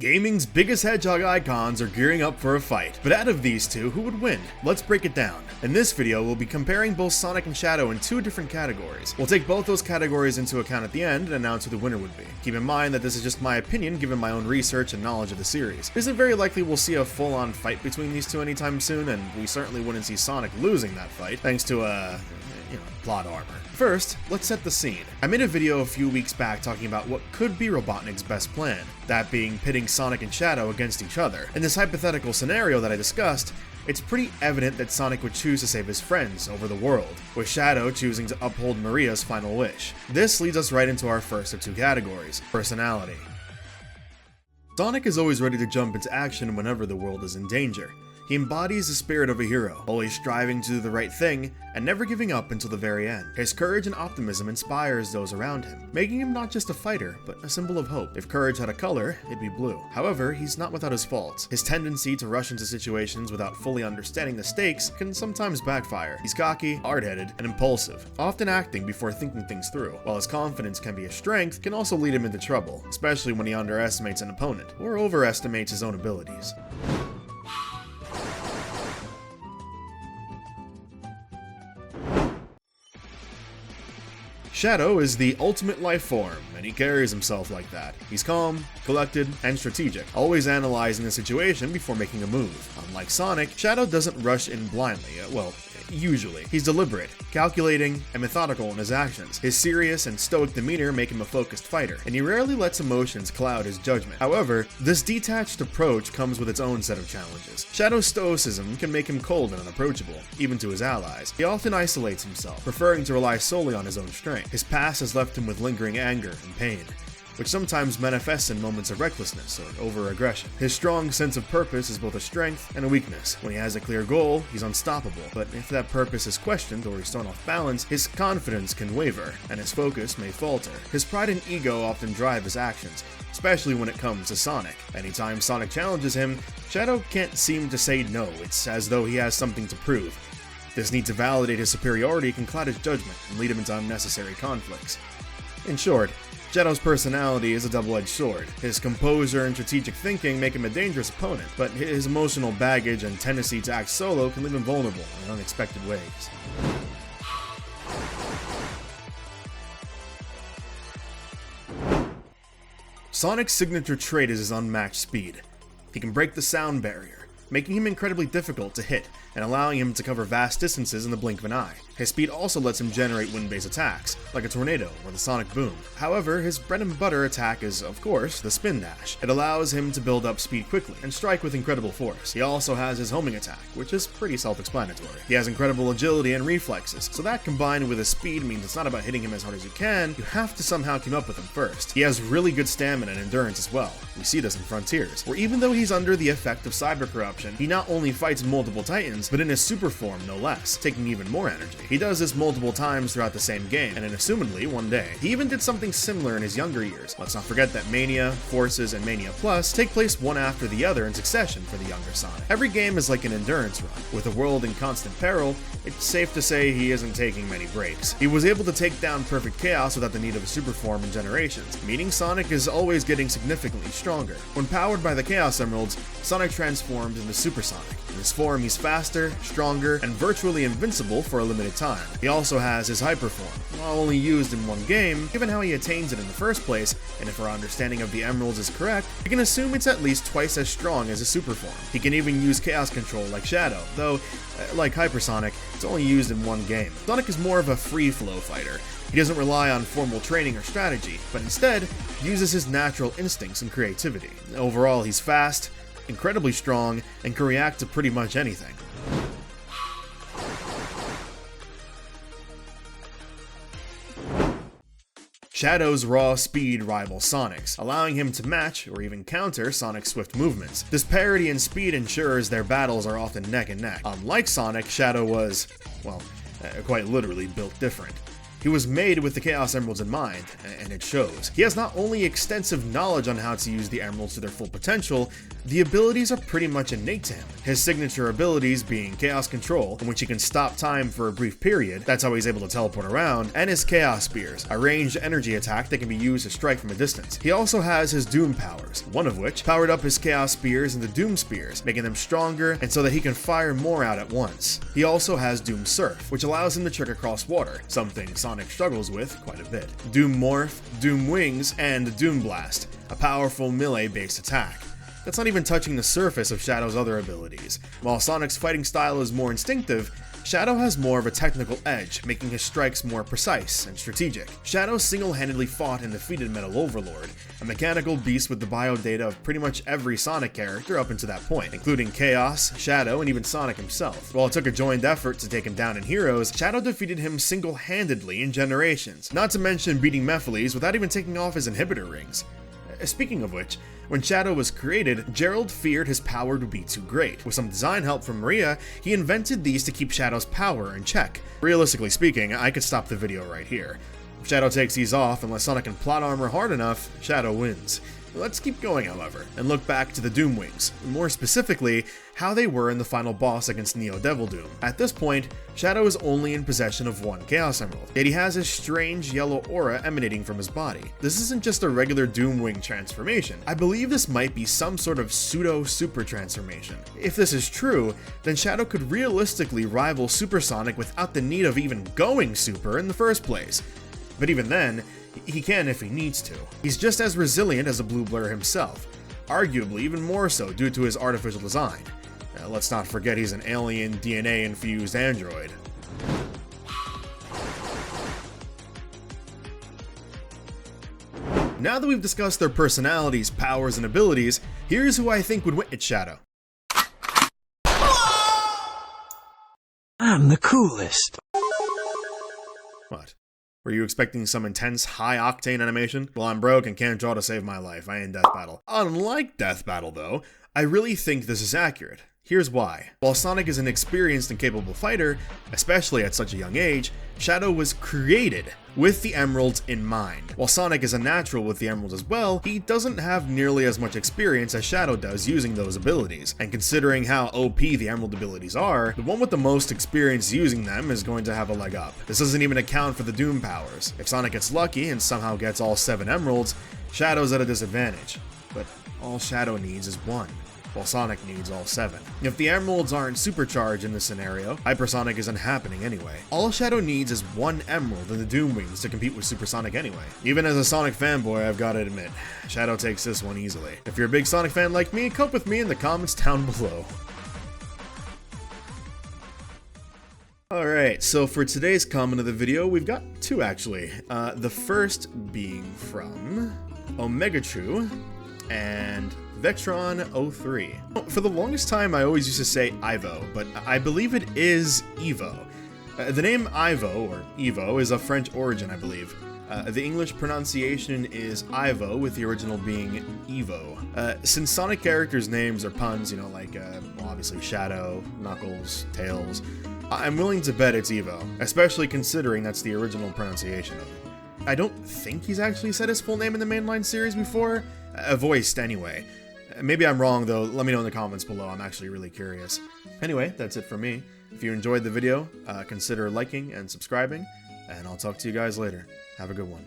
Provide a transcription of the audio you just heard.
Gaming's biggest hedgehog icons are gearing up for a fight, but out of these two, who would win? Let's break it down. In this video, we'll be comparing both Sonic and Shadow in two different categories. We'll take both those categories into account at the end and announce who the winner would be. Keep in mind that this is just my opinion given my own research and knowledge of the series. It isn't very likely we'll see a full-on fight between these two anytime soon, and we certainly wouldn't see Sonic losing that fight, thanks to, plot armor. First, let's set the scene. I made a video a few weeks back talking about what could be Robotnik's best plan, that being pitting Sonic and Shadow against each other. In this hypothetical scenario that I discussed, it's pretty evident that Sonic would choose to save his friends over the world, with Shadow choosing to uphold Maria's final wish. This leads us right into our first of two categories, personality. Sonic is always ready to jump into action whenever the world is in danger. He embodies the spirit of a hero, always striving to do the right thing and never giving up until the very end. His courage and optimism inspires those around him, making him not just a fighter, but a symbol of hope. If courage had a color, it'd be blue. However, he's not without his faults. His tendency to rush into situations without fully understanding the stakes can sometimes backfire. He's cocky, hard-headed, and impulsive, often acting before thinking things through. While his confidence can be a strength, it can also lead him into trouble, especially when he underestimates an opponent or overestimates his own abilities. Shadow is the ultimate life form, and he carries himself like that. He's calm, collected, and strategic, always analyzing the situation before making a move. Unlike Sonic, Shadow doesn't rush in blindly, usually. He's deliberate, calculating, and methodical in his actions. His serious and stoic demeanor make him a focused fighter, and he rarely lets emotions cloud his judgment. However, this detached approach comes with its own set of challenges. Shadow's stoicism can make him cold and unapproachable, even to his allies. He often isolates himself, preferring to rely solely on his own strength. His past has left him with lingering anger and pain, which sometimes manifests in moments of recklessness or over-aggression. His strong sense of purpose is both a strength and a weakness. When he has a clear goal, he's unstoppable, but if that purpose is questioned or he's thrown off balance, his confidence can waver, and his focus may falter. His pride and ego often drive his actions, especially when it comes to Sonic. Anytime Sonic challenges him, Shadow can't seem to say no. It's as though he has something to prove. This need to validate his superiority can cloud his judgment and lead him into unnecessary conflicts. In short, Shadow's personality is a double-edged sword. His composure and strategic thinking make him a dangerous opponent, but his emotional baggage and tendency to act solo can leave him vulnerable in unexpected ways. Sonic's signature trait is his unmatched speed. He can break the sound barrier, making him incredibly difficult to hit and allowing him to cover vast distances in the blink of an eye. His speed also lets him generate wind-based attacks, like a tornado or the sonic boom. However, his bread-and-butter attack is, of course, the spin dash. It allows him to build up speed quickly and strike with incredible force. He also has his homing attack, which is pretty self-explanatory. He has incredible agility and reflexes, so that combined with his speed means it's not about hitting him as hard as you can, you have to somehow keep up with him first. He has really good stamina and endurance as well. We see this in Frontiers, where even though he's under the effect of cyber corruption, he not only fights multiple titans, but in his super form no less, taking even more energy. He does this multiple times throughout the same game, and assumedly one day. He even did something similar in his younger years. Let's not forget that Mania, Forces, and Mania Plus take place one after the other in succession for the younger Sonic. Every game is like an endurance run. With the world in constant peril, it's safe to say he isn't taking many breaks. He was able to take down Perfect Chaos without the need of a super form in generations, meaning Sonic is always getting significantly stronger. When powered by the Chaos Emeralds, Sonic transforms into Super Sonic. In this form, he's faster, stronger, and virtually invincible for a limited time. He also has his Hyper Form. While only used in one game, given how he attains it in the first place, and if our understanding of the Emeralds is correct, we can assume it's at least twice as strong as a Super Form. He can even use Chaos Control like Shadow, though, like Hypersonic, it's only used in one game. Sonic is more of a free-flow fighter. He doesn't rely on formal training or strategy, but instead uses his natural instincts and creativity. Overall, he's fast, incredibly strong, and can react to pretty much anything. Shadow's raw speed rivals Sonic's, allowing him to match or even counter Sonic's swift movements. This parity in speed ensures their battles are often neck and neck. Unlike Sonic, Shadow was, quite literally built different. He was made with the Chaos Emeralds in mind, and it shows. He has not only extensive knowledge on how to use the emeralds to their full potential, the abilities are pretty much innate to him. His signature abilities being Chaos Control, in which he can stop time for a brief period, that's how he's able to teleport around, and his Chaos Spears, a ranged energy attack that can be used to strike from a distance. He also has his Doom powers, one of which powered up his Chaos Spears into Doom Spears, making them stronger and so that he can fire more out at once. He also has Doom Surf, which allows him to trick across water, something Sonic struggles with quite a bit. Doom Morph, Doom Wings, and Doom Blast, a powerful melee-based attack. That's not even touching the surface of Shadow's other abilities. While Sonic's fighting style is more instinctive, Shadow has more of a technical edge, making his strikes more precise and strategic. Shadow single-handedly fought and defeated Metal Overlord, a mechanical beast with the bio data of pretty much every Sonic character up until that point, including Chaos, Shadow, and even Sonic himself. While it took a joined effort to take him down in Heroes, Shadow defeated him single-handedly in Generations, not to mention beating Mephiles without even taking off his inhibitor rings. Speaking of which, when Shadow was created, Gerald feared his power would be too great. With some design help from Maria, he invented these to keep Shadow's power in check. Realistically speaking, I could stop the video right here. If Shadow takes these off, unless Sonic can plot armor hard enough, Shadow wins. Let's keep going, however, and look back to the Doom Wings, more specifically, how they were in the final boss against Neo Devil Doom. At this point, Shadow is only in possession of one Chaos Emerald, yet he has a strange yellow aura emanating from his body. This isn't just a regular Doom Wing transformation. I believe this might be some sort of pseudo-super transformation. If this is true, then Shadow could realistically rival Super Sonic without the need of even going super in the first place. But even then, he can if he needs to. He's just as resilient as a Blue Blur himself, arguably even more so due to his artificial design. Let's not forget he's an alien DNA-infused android. Now that we've discussed their personalities, powers, and abilities, here's who I think would win at Shadow. I'm the coolest. What? Were you expecting some intense, high-octane animation? Well, I'm broke and can't draw to save my life. I ain't Death Battle. Unlike Death Battle, though, I really think this is accurate. Here's why. While Sonic is an experienced and capable fighter, especially at such a young age, Shadow was created with the emeralds in mind. While Sonic is a natural with the emeralds as well, he doesn't have nearly as much experience as Shadow does using those abilities. And considering how OP the emerald abilities are, the one with the most experience using them is going to have a leg up. This doesn't even account for the Doom powers. If Sonic gets lucky and somehow gets all 7 emeralds, Shadow's at a disadvantage. But all Shadow needs is 1. While Sonic needs all 7. If the emeralds aren't supercharged in this scenario, Hypersonic isn't happening anyway. All Shadow needs is 1 emerald in the Doom Wings to compete with Supersonic anyway. Even as a Sonic fanboy, I've got to admit, Shadow takes this one easily. If you're a big Sonic fan like me, cope with me in the comments down below. Alright, so for today's comment of the video, we've got 2 actually. The first being from Omegatru and Vectron03. For the longest time, I always used to say Ivo, but I believe it is Evo. The name Ivo, or Evo, is of French origin, I believe. The English pronunciation is Ivo, with the original being Evo. Since Sonic characters' names are puns, you know, like, well, obviously Shadow, Knuckles, Tails, I'm willing to bet it's Evo, especially considering that's the original pronunciation of it. I don't think he's actually said his full name in the mainline series before, voiced anyway. Maybe I'm wrong though, let me know in the comments below, I'm actually really curious. Anyway, that's it for me. If you enjoyed the video, consider liking and subscribing, and I'll talk to you guys later. Have a good one.